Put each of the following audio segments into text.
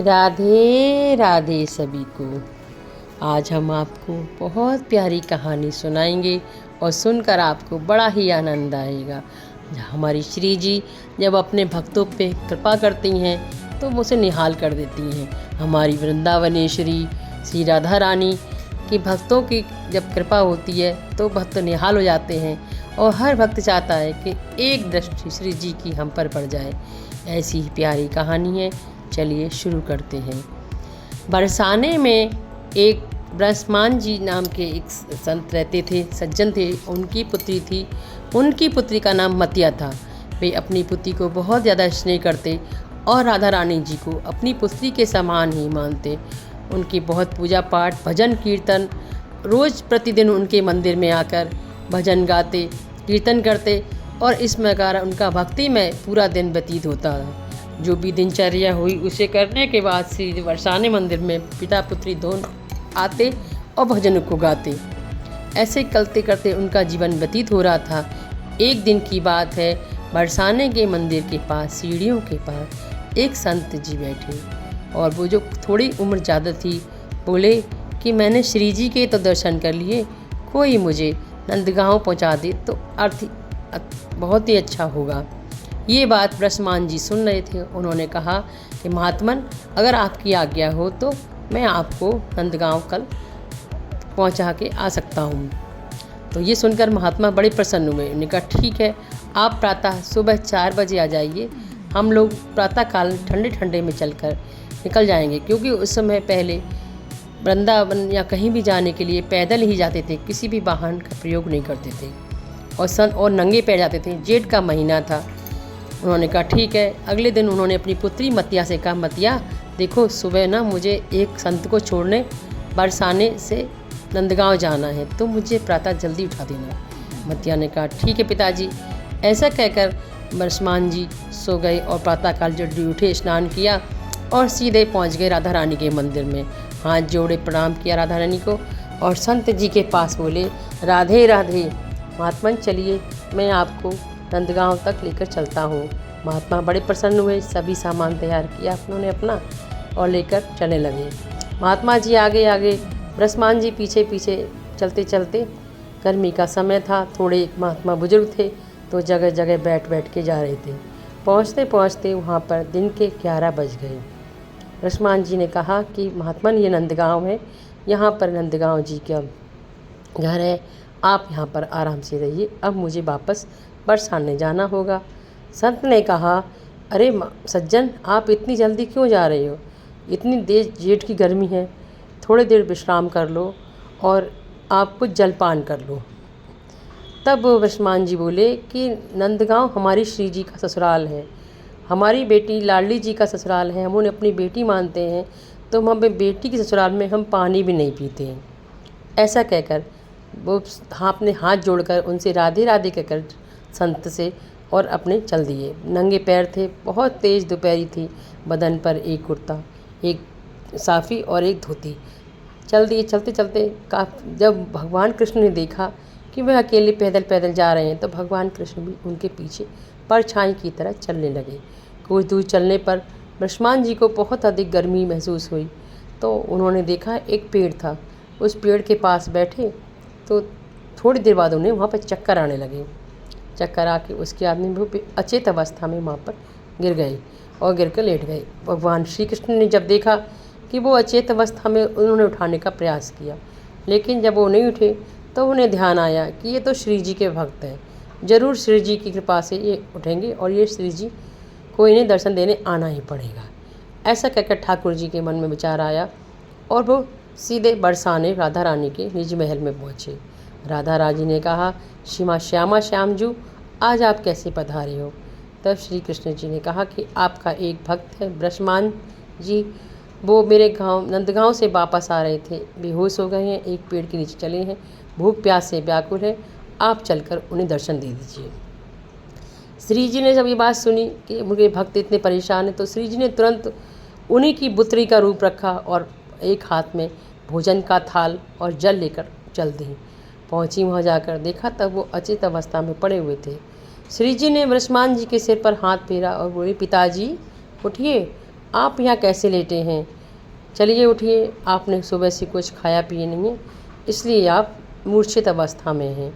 राधे राधे सभी को। आज हम आपको बहुत प्यारी कहानी सुनाएंगे और सुनकर आपको बड़ा ही आनंद आएगा। हमारी श्री जी जब अपने भक्तों पे कृपा करती हैं तो वो उसे निहाल कर देती हैं। हमारी वृंदावनेश्वरी श्री राधा रानी की भक्तों की जब कृपा होती है तो भक्त निहाल हो जाते हैं और हर भक्त चाहता है कि एक दृष्टि श्री जी की हम पर पड़ जाए। ऐसी ही प्यारी कहानी है, चलिए शुरू करते हैं। बरसाने में एक ब्रह्मान जी नाम के एक संत रहते थे, सज्जन थे। उनकी पुत्री थी, उनकी पुत्री का नाम मतिया था। वे अपनी पुत्री को बहुत ज़्यादा स्नेह करते और राधा रानी जी को अपनी पुत्री के समान ही मानते। उनकी बहुत पूजा पाठ, भजन कीर्तन, रोज़ प्रतिदिन उनके मंदिर में आकर भजन गाते, कीर्तन करते और इस प्रकार उनका भक्ति में पूरा दिन व्यतीत होता था। जो भी दिनचर्या हुई उसे करने के बाद श्री बरसाने मंदिर में पिता पुत्री दोनों आते और भजन को गाते। ऐसे करते करते उनका जीवन व्यतीत हो रहा था। एक दिन की बात है, बरसाने के मंदिर के पास सीढ़ियों के पास एक संत जी बैठे और वो जो थोड़ी उम्र ज़्यादा थी बोले कि मैंने श्री जी के तो दर्शन कर लिए, कोई मुझे नंदगांव पहुंचा दे तो बहुत ही अच्छा होगा। ये बात ब्रह्मान जी सुन रहे थे। उन्होंने कहा कि महात्मन, अगर आपकी आज्ञा हो तो मैं आपको नंदगांव कल पहुंचा के आ सकता हूं। तो ये सुनकर महात्मा बड़े प्रसन्न हुए। उन्होंने कहा ठीक है, आप प्रातः सुबह 4 बजे आ जाइए। हम लोग प्रातःकाल ठंडे ठंडे में चलकर निकल जाएंगे, क्योंकि उस समय पहले वृंदावन या कहीं भी जाने के लिए पैदल ही जाते थे, किसी भी वाहन का प्रयोग नहीं करते थे और नंगे पैर जाते थे। जेठ का महीना था। उन्होंने कहा ठीक है। अगले दिन उन्होंने अपनी पुत्री मतिया से कहा, मतिया देखो, सुबह ना मुझे एक संत को छोड़ने बरसाने से नंदगांव जाना है, तो मुझे प्रातः जल्दी उठा देना। मतिया ने कहा ठीक है पिताजी। ऐसा कहकर ब्रह्मान जी सो गए और प्रातःकाल जल्दी उठे, स्नान किया और सीधे पहुंच गए राधा रानी के मंदिर में। हाथ जोड़े प्रणाम किया राधा रानी को और संत जी के पास बोले, राधे राधे महात्मन, चलिए मैं आपको नंदगांव तक लेकर चलता हूँ। महात्मा बड़े प्रसन्न हुए। सभी सामान तैयार किया उन्होंने अपना और लेकर चलने लगे। महात्मा जी आगे आगे, ब्रह्मान जी पीछे पीछे चलते चलते। गर्मी का समय था, थोड़े महात्मा बुजुर्ग थे तो जगह जगह बैठ बैठ के जा रहे थे। पहुँचते पहुँचते वहाँ पर दिन के 11 बज गए। ब्रह्मान जी ने कहा कि महात्मन, ये नंदगांव है, यहाँ पर नंदगांव जी का घर है, आप यहाँ पर आराम से रहिए, अब मुझे वापस बरसाने जाना होगा। संत ने कहा, अरे सज्जन, आप इतनी जल्दी क्यों जा रहे हो? इतनी देर जेठ की गर्मी है, थोड़ी देर विश्राम कर लो और आप कुछ जलपान कर लो। तब ब्रह्मान जी बोले कि नंदगांव हमारी श्री जी का ससुराल है, हमारी बेटी लाडली जी का ससुराल है, हम उन्हें अपनी बेटी मानते हैं, तो हम अपनी बेटी के ससुराल में हम पानी भी नहीं पीते हैं। ऐसा कहकर वो अपने हाथ जोड़कर उनसे राधे राधे कहकर संत से और अपने चल दिए। नंगे पैर थे, बहुत तेज़ दोपहरी थी, बदन पर एक कुर्ता, एक साफ़ी और एक धोती। चल दिए। चलते चलते जब भगवान कृष्ण ने देखा कि वह अकेले पैदल पैदल जा रहे हैं तो भगवान कृष्ण भी उनके पीछे परछाई की तरह चलने लगे। कुछ दूर चलने पर ब्रह्मान जी को बहुत अधिक गर्मी महसूस हुई तो उन्होंने देखा एक पेड़ था। उस पेड़ के पास बैठे तो थोड़ी देर बाद उन्हें वहाँ पर चक्कर आने लगे। चक्कर आके उसके आदमी भी अचेत अवस्था में वहाँ पर गिर गए और गिर कर लेट गए। भगवान श्री कृष्ण ने जब देखा कि वो अचेत अवस्था में, उन्होंने उठाने का प्रयास किया, लेकिन जब वो नहीं उठे तो उन्हें ध्यान आया कि ये तो श्री जी के भक्त हैं, ज़रूर श्री जी की कृपा से ये उठेंगे और ये श्री जी को इन्हें दर्शन देने आना ही पड़ेगा। ऐसा कहकर ठाकुर जी के मन में विचार आया और वो सीधे बरसाने राधा रानी के निज महल में पहुँचे। राधा रानी ने कहा, श्यामा श्यामजू, आज आप कैसे पधारे हो? तब श्री कृष्ण जी ने कहा कि आपका एक भक्त है ब्रह्मान जी, वो मेरे गांव नंदगांव से वापस आ रहे थे, बेहोश हो गए हैं, एक पेड़ के नीचे चले हैं, भूख प्यास से व्याकुल है, आप चलकर उन्हें दर्शन दे दीजिए। श्री जी ने जब ये बात सुनी कि मुझे भक्त इतने परेशान हैं तो श्री जी ने तुरंत उन्हीं की पुत्री का रूप रखा और एक हाथ में भोजन का थाल और जल लेकर चल दी। पहुंची, वहां जाकर देखा तब वो अचेत अवस्था में पड़े हुए थे। श्री जी ने ब्रह्मान जी के सिर पर हाथ फेरा और बोले, पिताजी उठिए, आप यहाँ कैसे लेटे हैं? चलिए उठिए, आपने सुबह से कुछ खाया पिए नहीं है, इसलिए आप मूर्छित अवस्था में हैं।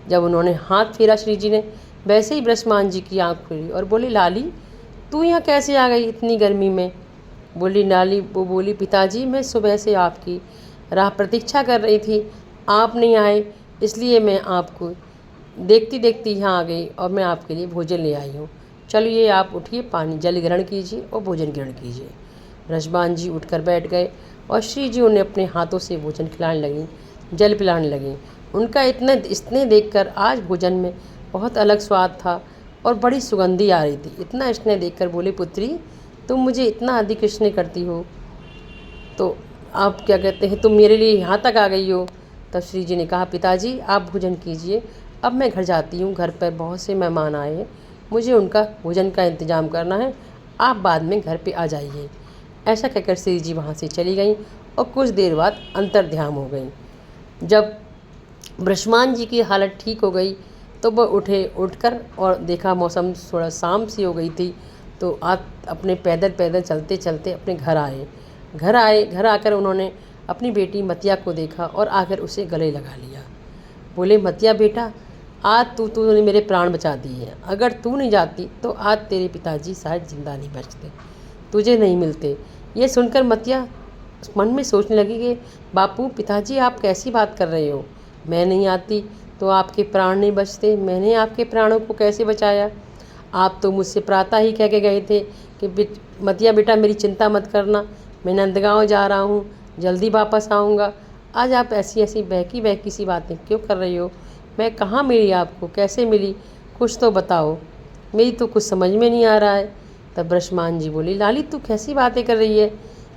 जब उन्होंने हाथ फेरा श्री जी ने, वैसे ही ब्रह्ममान जी की आँख खुली और बोली, लाली तू यहाँ कैसे आ गई इतनी गर्मी में? वो बोली, पिताजी मैं सुबह से आपकी राह प्रतीक्षा कर रही थी, आप नहीं आए, इसलिए मैं आपको देखती देखती यहाँ आ गई और मैं आपके लिए भोजन ले आई हूँ। चलिए आप उठिए, पानी जल ग्रहण कीजिए और भोजन ग्रहण कीजिए। ब्रह्ममान जी उठकर बैठ गए और श्री जी उन्हें अपने हाथों से भोजन खिलाने लगीं, जल पिलाने लगीं। उनका इतना स्नेह देखकर आज भोजन में बहुत अलग स्वाद था और बड़ी सुगंधी आ रही थी। इतना स्नेह देखकर बोले, पुत्री तुम मुझे इतना अधिक स्नेह करती हो तो आप क्या कहते हैं, तुम मेरे लिए यहाँ तक आ गई हो। तब श्री जी ने कहा, पिताजी आप भोजन कीजिए, अब मैं घर जाती हूँ, घर पर बहुत से मेहमान आए हैं, मुझे उनका भोजन का इंतज़ाम करना है, आप बाद में घर पे आ जाइए। ऐसा कहकर श्री जी वहाँ से चली गईं और कुछ देर बाद अंतर्ध्यान हो गईं। जब ब्रह्ममान जी की हालत ठीक हो गई तो वह उठकर और देखा मौसम थोड़ा शाम सी हो गई थी, तो आप अपने पैदल चलते चलते अपने घर आकर उन्होंने अपनी बेटी मतिया को देखा और आकर उसे गले लगा लिया। बोले, मतिया बेटा, आज तूने मेरे प्राण बचा दिए हैं, अगर तू नहीं जाती तो आज तेरे पिताजी शायद जिंदा नहीं बचते, तुझे नहीं मिलते। ये सुनकर मतिया मन में सोचने लगी कि बापू, पिताजी आप कैसी बात कर रहे हो, मैं नहीं आती तो आपके प्राण नहीं बचते, मैंने आपके प्राणों को कैसे बचाया? आप तो मुझसे प्रातः ही कह के गए थे कि मतिया बेटा मेरी चिंता मत करना, मैं नंदगांव जा रहा हूँ, जल्दी वापस आऊँगा। आज आप ऐसी ऐसी बहकी सी बातें क्यों कर रही हो? मैं कहाँ मिली आपको, कैसे मिली, कुछ तो बताओ, मेरी तो कुछ समझ में नहीं आ रहा है। तब ब्रह्ममान जी बोली, लाली तू कैसी बातें कर रही है,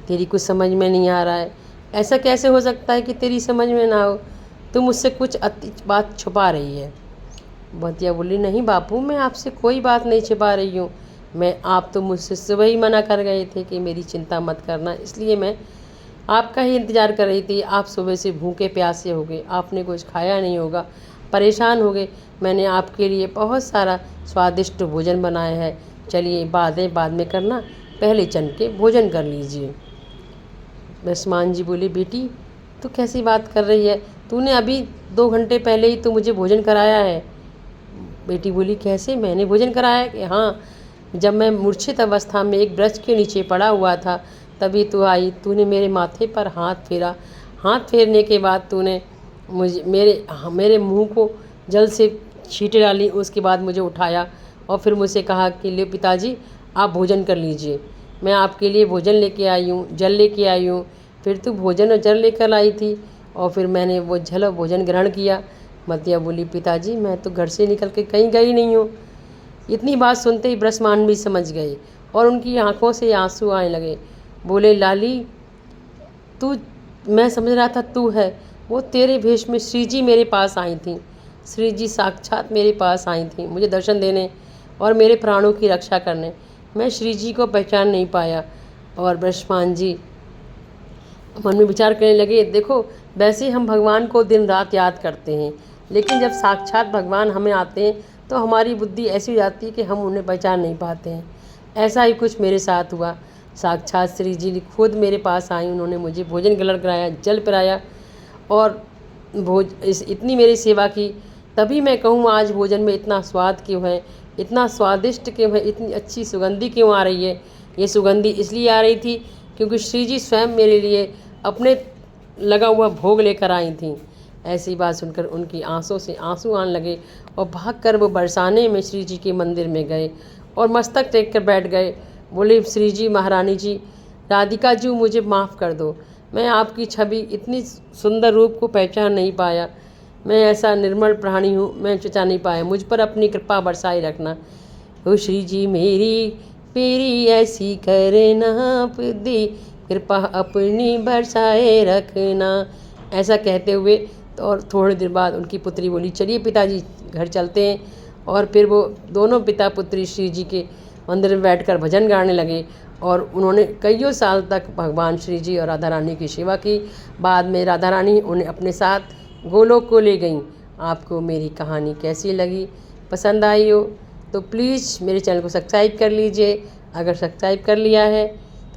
तेरी कुछ समझ में नहीं आ रहा है, ऐसा कैसे हो सकता है कि तेरी समझ में ना हो, तू मुझसे कुछ अति बात छुपा रही है। मतिया बोली, नहीं बापू, मैं आपसे कोई बात नहीं छिपा रही हूँ, आप तो मुझसे सुबह ही मना कर गए थे कि मेरी चिंता मत करना, इसलिए मैं आपका ही इंतज़ार कर रही थी। आप सुबह से भूखे प्यासे हो गए, आपने कुछ खाया नहीं होगा, परेशान हो गए, मैंने आपके लिए बहुत सारा स्वादिष्ट भोजन बनाया है, चलिए बाद में करना, पहले चल के भोजन कर लीजिए। ब्रह्ममान जी बोले, बेटी तू कैसी बात कर रही है, तूने अभी 2 घंटे पहले ही तो मुझे भोजन कराया है। बेटी बोली, कैसे मैंने भोजन कराया? कि हाँ, जब मैं मूर्छित अवस्था में एक वृक्ष के नीचे पड़ा हुआ था तभी तू आई, तूने मेरे माथे पर हाथ फेरा, हाथ फेरने के बाद तूने मेरे मुंह को जल से छींटे डाली, उसके बाद मुझे उठाया और फिर मुझसे कहा कि ले पिताजी आप भोजन कर लीजिए, मैं आपके लिए भोजन लेके आई हूँ, जल लेके आई हूँ। फिर तू भोजन और जल लेकर आई थी और फिर मैंने वो जल और भोजन ग्रहण किया। मतिया बोली, पिताजी मैं तो घर से निकल के कहीं गई नहीं हूँ। इतनी बात सुनते ही ब्रह्ममान भी समझ गए और उनकी आंखों से आंसू आने लगे। बोले, लाली तू, मैं समझ रहा था तू है, वो तेरे भेष में श्री जी मेरे पास आई थी, श्री जी साक्षात मेरे पास आई थी मुझे दर्शन देने और मेरे प्राणों की रक्षा करने, मैं श्री जी को पहचान नहीं पाया। और ब्रह्ममान जी मन में विचार करने लगे, देखो वैसे हम भगवान को दिन रात याद करते हैं, लेकिन जब साक्षात भगवान हमें आते हैं तो हमारी बुद्धि ऐसी हो जाती है कि हम उन्हें पहचान नहीं पाते हैं। ऐसा ही कुछ मेरे साथ हुआ, साक्षात श्री जी खुद मेरे पास आई, उन्होंने मुझे भोजन ग्रहण कराया, जल पिलाया और इतनी मेरी सेवा की, तभी मैं कहूँ आज भोजन में इतना स्वाद क्यों है, इतना स्वादिष्ट क्यों है, इतनी अच्छी सुगंधी क्यों आ रही है। ये सुगंधी इसलिए आ रही थी क्योंकि श्री जी स्वयं मेरे लिए अपने लगा हुआ भोग लेकर आई थी। ऐसी बात सुनकर उनकी आंखों से आंसू आने लगे और भागकर वो बरसाने में श्री जी के मंदिर में गए और मस्तक टेक कर बैठ गए। बोले, श्री जी महारानी जी, राधिका जी मुझे माफ़ कर दो, मैं आपकी छवि इतनी सुंदर रूप को पहचान नहीं पाया, मैं ऐसा निर्मल प्राणी हूँ, मैं पहचान नहीं पाया, मुझ पर अपनी कृपा बरसाए रखना। ओ श्री जी मेरी पीरी ऐसी करना, दी कृपा अपनी बरसाए रखना। ऐसा कहते हुए तो और थोड़ी देर बाद उनकी पुत्री बोली, चलिए पिताजी घर चलते हैं। और फिर वो दोनों पिता पुत्री श्री जी के मंदिर में बैठकर भजन गाने लगे और उन्होंने कईयों साल तक भगवान श्री जी और राधा रानी की सेवा की। बाद में राधा रानी उन्हें अपने साथ गोलोक को ले गईं। आपको मेरी कहानी कैसी लगी, पसंद आई हो तो प्लीज़ मेरे चैनल को सब्सक्राइब कर लीजिए। अगर सब्सक्राइब कर लिया है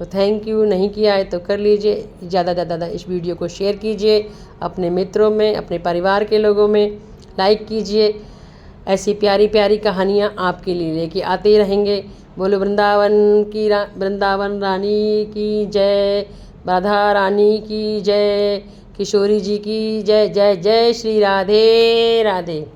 तो थैंक यू। नहीं किया है तो कर लीजिए। ज़्यादा से ज़्यादा इस वीडियो को शेयर कीजिए अपने मित्रों में, अपने परिवार के लोगों में, लाइक कीजिए। ऐसी प्यारी प्यारी कहानियाँ आपके लिए लेके आते रहेंगे। बोलो वृंदावन रानी की जय, राधा रानी की जय, किशोरी जी की जय। जय जय श्री राधे राधे।